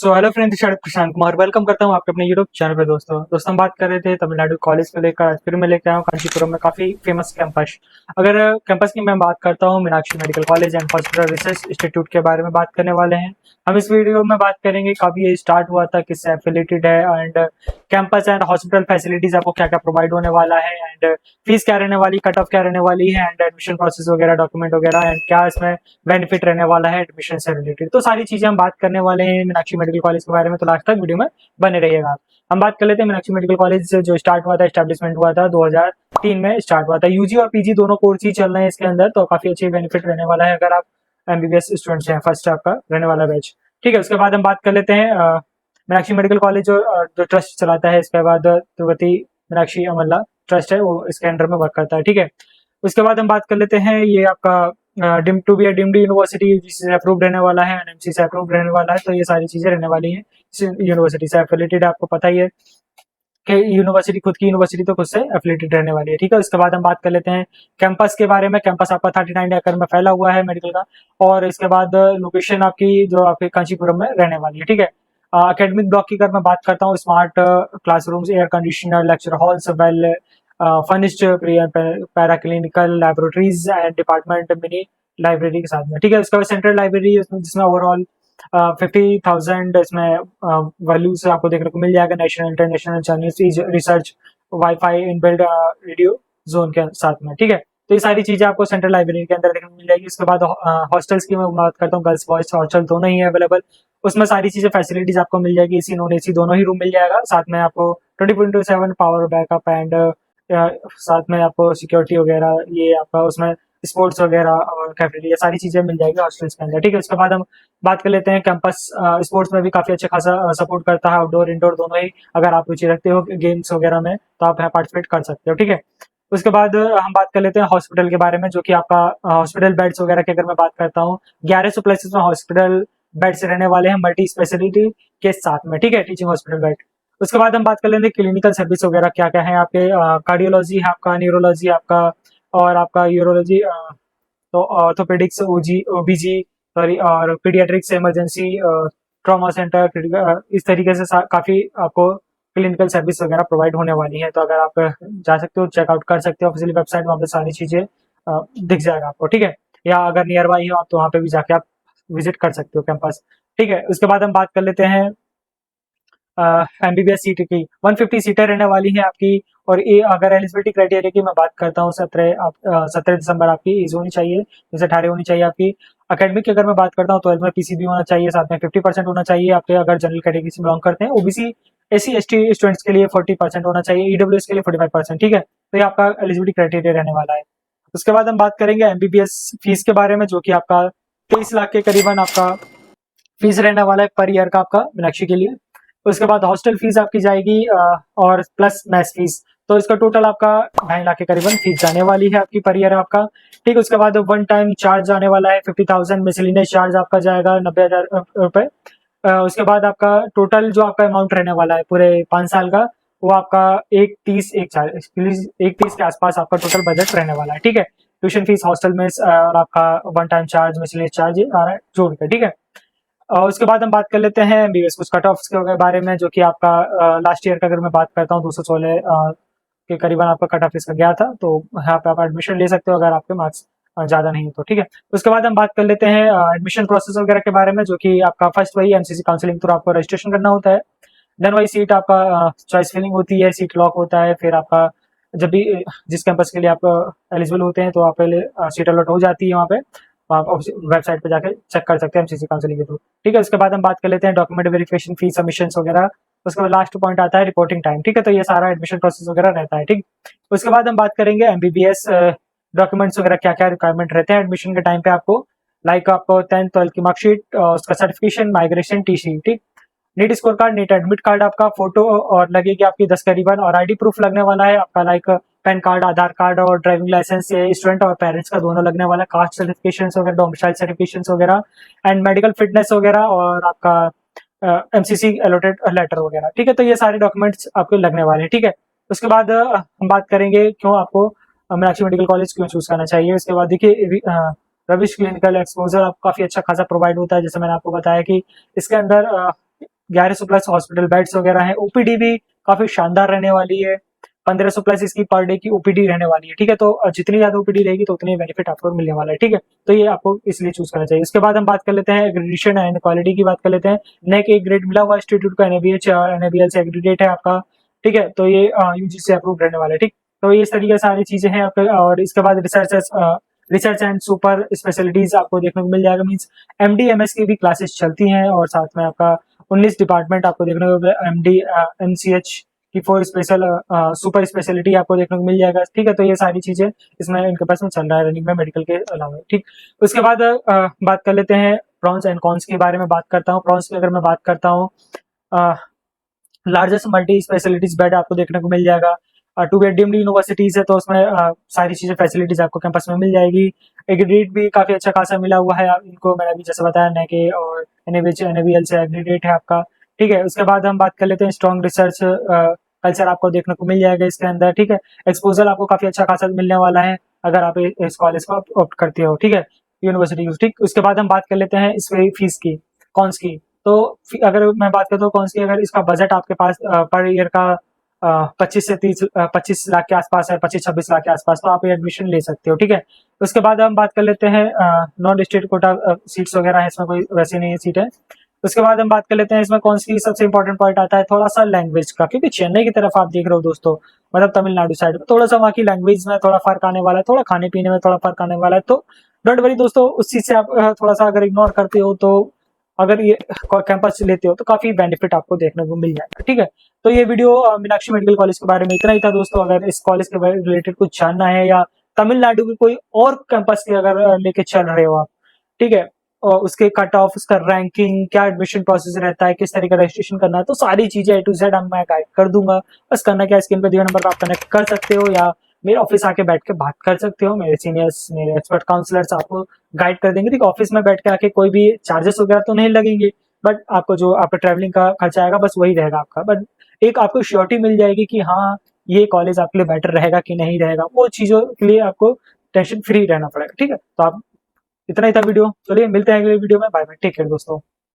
So hello friends, Prashant Kumar welcome करता हूँ आपके अपने यूट्यूब चैनल पे। दोस्तों हम बात कर रहे थे तमिलनाडु कॉलेज को लेकर। आज फिर मैं लेकर आया हूँ कांचीपुरम में काफी फेमस कैंपस। अगर कैंपस की मैं बात करता हूँ, Meenakshi medical college and hospital research institute के बारे में बात करने वाले हैं। हम इस वीडियो में बात करेंगे कब ये स्टार्ट हुआ था, किससे एफिलेटेड है, and campus and hospital facilities आपको क्या क्या प्रोवाइड होने वाला है, एंड फीस क्या रहने वाली, कट ऑफ क्या रहने वाली है, एंड एडमिशन प्रोसेस वगैरह, डॉक्यूमेंट वगैरह, एंड क्या इसमें बेनिफिट रहने वाला है एडमिशन से रिलेटेड। तो सारी चीजें हम बात करने वाले हैं मीनाक्षी मेडिकल कॉलेज के बारे में, तो लास्ट तक वीडियो में बने रहिएगा। हम बात कर लेते हैं मीनाक्षी मेडिकल कॉलेज जो स्टार्ट हुआ था, एस्टेब्लिशमेंट हुआ था 2003 में स्टार्ट हुआ था। यूजी और पीजी दोनों कोर्स ही चल रहे हैं इसके अंदर, तो काफी अच्छे बेनिफिट रहने वाला है अगर आप एमबीबीएस स्टूडेंट्स हैं। फर्स्ट आपका रहने वाला बैच, ठीक है। उसके बाद हम बात कर लेते हैं मीनाक्षी मेडिकल कॉलेज जो ट्रस्ट चलाता है, इसके बाद तिरुपति मीनाक्षी अमला ट्रस्ट है, वो इसके अंडर में वर्क करता है, ठीक है। उसके बाद हम बात कर लेते हैं, ये आपका deemed to be a deemed university जिससे अप्रूव रहने वाला है, एनएमसी से अप्रूव रहने वाला है। तो ये सारी चीजें रहने वाली हैं यूनिवर्सिटी से एफिलेटेड। आपको पता ही है कि यूनिवर्सिटी खुद की यूनिवर्सिटी तो खुद से एफिलेटेड रहने वाली है, ठीक है। उसके बाद हम बात कर लेते हैं कैंपस के बारे में। कैंपस आपका 39 एकड़ में फैला हुआ है मेडिकल का, और इसके बाद लोकेशन आपकी जो आपके कांचीपुरम में रहने वाली है, ठीक है। एकेडमिक ब्लॉक की अगर मैं बात करता हूँ, smart classrooms, air conditioner, lecture halls, well furnished para clinical laboratories and department mini library के साथ में, ठीक है। उसके बाद सेंट्रल लाइब्रेरी जिसमें ओवरऑल 50,000 इसमें वैल्यूज आपको देखने को मिल जाएगा। National international journals, research, wifi inbuilt radio zone के साथ में, ठीक है। तो ये सारी चीजें आपको सेंट्रल लाइब्रेरी के अंदर देखने को मिल जाएगी। उसके बाद हॉस्टल्स की मैं बात करता हूँ, गर्ल्स बॉयज हॉस्टल दोनों ही है अवेलेबल। उसमें सारी चीजें फैसिलिटीज आपको मिल जाएगी, एसी नॉन एसी दोनों ही रूम मिल जाएगा। साथ में आपको 24/7 पावर बैकअप, एंड साथ में आपको सिक्योरिटी वगैरह, ये आपका उसमें स्पोर्ट्स वगैरह और कैफेटेरिया सारी चीजें मिल जाएगी हॉस्टल्स के अंदर, ठीक है। उसके बाद हम बात कर लेते हैं कैंपस स्पोर्ट्स में भी काफी अच्छा खासा सपोर्ट करता है, आउटडोर इंडोर दोनों ही। अगर आप रुचि रखते हो गेम्स वगैरह में तो आप यहाँ पार्टिसिपेट कर सकते हो, ठीक है। उसके बाद हम बात कर लेते हैं हॉस्पिटल के बारे में, जो कि आपका हॉस्पिटल बेड्स वगैरह की अगर मैं बात करता हूँ, 1100 प्लस इसमें हॉस्पिटल बेड्स रहने वाले हैं मल्टी स्पेशलिटी के साथ में, ठीक है, टीचिंग हॉस्पिटल बेड। उसके बाद हम बात कर लेते हैं क्लिनिकल सर्विस वगैरह क्या क्या है आपके। कार्डियोलॉजी है आपका, न्यूरोलॉजी आपका, और आपका यूरोलॉजी, तो ऑर्थोपेडिक्स, ओजी, ओबीजी, सॉरी, और पीडियाट्रिक्स, इमरजेंसी, ट्रॉमा सेंटर, इस तरीके से काफी आपको क्लिनिकल सर्विस वगैरह प्रोवाइड होने वाली है। तो अगर आप जा सकते हो, चेकआउट कर सकते हो ऑफिशियल वेबसाइट, वहाँ पे सारी चीजें दिख जाएगा आपको, ठीक है। या अगर नियर बाई हो आप तो वहाँ पे भी जाके आप विजिट कर सकते हो कैंपस, ठीक है। उसके बाद हम बात कर लेते हैं एमबीबीएस सीट की। 150 सीटें रहने वाली है आपकी। और ये अगर एलिजिबिलिटी क्राइटेरिया की मैं बात करता हूँ, 17 दिसंबर आपकी एज होनी चाहिए, जैसे 18 होनी चाहिए आपकी। अकेडमिक की अगर मैं बात करता हूँ, 12 में पीसीबी होना चाहिए, साथ में 50% होना चाहिए आपके अगर जनरल कैटेगरी से बिलोंग करते हैं। ओबीसी एससी एसटी स्टूडेंट्स के लिए 40% होना चाहिए, ईडब्ल्यूएस के लिए 45%, ठीक है। तो ये आपका एलिजिबिलिटी क्राइटेरिया रहने वाला है। उसके बाद हम बात करेंगे एमबीबीएस फीस के बारे में, जो कि आपका 23 लाख के करीबन आपका फीस रहने वाला है पर ईयर का आपका मीनाक्षी के लिए। उसके बाद हॉस्टल फीस आपकी जाएगी और प्लस मैथ फीस, तो इसका टोटल आपका 2.5 लाख के करीबन फीस जाने वाली है आपकी पर ईयर आपका, ठीक। उसके बाद वन टाइम चार्ज आने वाला है 50,000, मिसलिनियस चार्ज आपका जाएगा 90,000 रुपए। उसके बाद आपका टोटल जो आपका अमाउंट रहने वाला है पूरे 5 साल का, वो आपका 130 के आसपास आपका टोटल बजट रहने वाला है, ठीक है। ट्यूशन फीस, हॉस्टल में और आपका one time charge, miscellaneous charge आ रहा है जोड़ के, ठीक है। और उसके बाद हम बात कर लेते हैं एमबीबीएस कुछ कट ऑफ के बारे में, जो कि आपका लास्ट ईयर का अगर मैं बात करता हूँ 216 के करीबन आपका कट ऑफ इसका गया था। तो यहाँ पे आप एडमिशन ले सकते हो अगर आपके मार्क्स ज्यादा नहीं तो, ठीक है। उसके बाद हम बात कर लेते हैं एडमिशन प्रोसेस वगैरह के बारे में, जो कि आपका फर्स्ट वही एमसीसी काउंसलिंग थ्रू आपको रजिस्ट्रेशन करना होता है। देन वही सीट आपका चॉइस फिलिंग होती है, सीट लॉक होता है। फिर आपका जब भी जिस कैंपस के लिए आप एलिजिबल होते हैं तो आप पहले सीट अलॉट हो जाती है वहाँ पे, आप वेबसाइट पे जाके चेक कर सकते हैं एमसीसी काउंसलिंग के थ्रू, ठीक है। उसके बाद हम बात कर लेते हैं डॉक्यूमेंट वेरिफिकेशन, फी सबमिशन वगैरह। उसके बाद लास्ट पॉइंट आता है रिपोर्टिंग टाइम, ठीक है। तो ये सारा एडमिशन प्रोसेस वगैरह रहता है, ठीक। उसके बाद हम बात करेंगे एमबीबीएस डॉक्यूमेंट्स वगैरह क्या क्या रिक्वायरमेंट रहते हैं एडमिशन के टाइम पे आपको। लाइक आपको 10th 12th की मार्कशीट, उसका सर्टिफिकेशन, माइग्रेशन, टीसी, ठीक। NEET score card, NEET admit card आपका, फोटो और लगेगी आपकी 10 करीबन, और आईडी प्रूफ लगने वाला है आपका, लाइक पैन कार्ड, आधार कार्ड और ड्राइविंग लाइसेंस, ये स्टूडेंट और पेरेंट्स का दोनों लगने वाला है। कास्ट सर्टिफिकेशन वगैरह, डोमिसाइल सर्टिफिकेशन वगैरह, एंड मेडिकल फिटनेस वगैरह, और आपका एमसीसी अलॉटेड लेटर वगैरह, ठीक है। तो ये सारे डॉक्यूमेंट्स आपको लगने वाले हैं, ठीक है। उसके बाद हम बात करेंगे क्यों आपको मीनाक्षी मेडिकल कॉलेज क्यों चूज करना चाहिए। उसके बाद देखिए रविश क्लिनिकल एक्सपोजर आपको काफी अच्छा खासा प्रोवाइड होता है, जैसे मैंने आपको बताया कि इसके अंदर 1100 प्लस हॉस्पिटल बेड्स वगैरह है। ओपीडी भी काफी शानदार रहने वाली है, 1500 प्लस इसकी पर डे की ओपीडी रहने वाली है। ठीक है, तो जितनी ज्यादा ओपीडी रहेगी तो उतनी बेनिफिट आपको मिलने वाला है। ठीक है, तो ये आपको इसलिए चूज करना चाहिए। उसके बाद हम बात कर लेते हैं एग्रीडेशन एंड क्वालिटी की बात कर लेते हैं। नेक एक ग्रेड मिला हुआ इंस्टीट्यूट का, एनएबीएच और एनएबीएल से एग्रीडेट है आपका। ठीक है, तो ये यूजीसी अप्रूव रहने वाला है। ठीक, तो ये इस तरीके से सारी चीजें हैं आपके। और इसके बाद रिसर्च एंड सुपर स्पेशलिटीज आपको देखने को मिल जाएगा। मीन्स एमडी एमएस की भी क्लासेस चलती हैं और साथ में आपका 19 डिपार्टमेंट आपको देखने को, एमडी एमसीएच की 4 स्पेशल सुपर स्पेशलिटी आपको देखने को मिल जाएगा। ठीक है, तो ये सारी चीजें इसमें इनके पास में चल रहा है रनिंग में मेडिकल के अलावा। ठीक, उसके बाद बात कर लेते हैं प्रॉन्स एंड कॉन्स के बारे में बात करता हूँ। प्रॉन्स की अगर मैं बात करता हूँ, लार्जेस्ट मल्टी स्पेशलिटीज बेड आपको देखने को मिल जाएगा। टू बी डीम्ड यूनिवर्सिटीज है तो उसमें सारी चीजें फैसिलिटीज आपको कैंपस में मिल जाएगी। एग्रीडेट भी काफी अच्छा खासा मिला हुआ है इनको, मैंने अभी जैसे बताया नेके और एनएबीएल से एग्रीडेट है आपका। ठीक है, उसके बाद हम बात कर लेते हैं स्ट्रॉन्ग रिसर्च कल्चर आपको देखने को मिल जाएगा इसके अंदर। ठीक है, एक्सपोजर आपको काफी अच्छा खासा मिलने वाला है अगर आप इस कॉलेज को ऑप्ट करते हो। ठीक है, यूनिवर्सिटी। ठीक, उसके बाद हम बात कर लेते हैं इसमें फीस की, कॉन्स की। तो अगर मैं बात करता हूँ कॉन्स की, अगर इसका बजट आपके पास पर ईयर का 25 से 30 25 लाख के आसपास है, 25-26 लाख के आसपास, तो आप ये एडमिशन ले सकते हो। ठीक है, उसके बाद हम बात कर लेते हैं नॉन स्टेट कोटा सीट्स वगैरह है, इसमें कोई वैसी नहीं सीट है। उसके बाद हम बात कर लेते हैं इसमें कौन सी सबसे इंपॉर्टेंट पॉइंट आता है थोड़ा सा लैंग्वेज का, क्योंकि चेन्नई की तरफ आप देख रहे हो दोस्तों, मतलब तमिलनाडु साइड में थोड़ा सा वहाँ की लैंग्वेज में थोड़ा फर्क आने वाला है, थोड़ा खाने पीने में थोड़ा फर्क आने वाला है। तो डोंट वरी दोस्तों, उस चीज से आप थोड़ा सा अगर इग्नोर करते हो तो अगर ये कैंपस लेते हो तो काफी बेनिफिट आपको देखने को मिल जाएगा। ठीक है, तो ये वीडियो मीनाक्षी मेडिकल कॉलेज के बारे में इतना ही था दोस्तों। अगर इस कॉलेज के रिलेटेड कुछ जानना है या तमिलनाडु की कोई और कैंपस के अगर लेके चल रहे हो आप, ठीक है, और उसके कट ऑफ, उसका रैंकिंग, क्या एडमिशन प्रोसेस रहता है, किस तरीके का रजिस्ट्रेशन करना है, तो सारी चीजें A to Z मैं गाइड कर दूंगा। बस करना क्या, स्क्रीन पे दिए नंबर पर आप कनेक्ट कर सकते हो या मेरे ऑफिस आके बैठ के बात कर सकते हो। मेरे सीनियर्स, मेरे एक्सपर्ट काउंसलर्स आपको गाइड कर देंगे। ठीक, ऑफिस में बैठ के आके कोई भी चार्जेस वगैरह तो नहीं लगेंगे, बट आपको जो आपका ट्रैवलिंग का खर्चा आएगा बस वही रहेगा आपका। बट एक आपको श्योरिटी मिल जाएगी कि हाँ ये कॉलेज आपके लिए बेटर रहेगा कि नहीं रहेगा, वो चीजों के लिए आपको टेंशन फ्री रहना पड़ेगा। ठीक है, तो आप इतना ही था वीडियो। चलिए मिलते हैं अगले वीडियो में। बाय बाय, टेक केयर दोस्तों।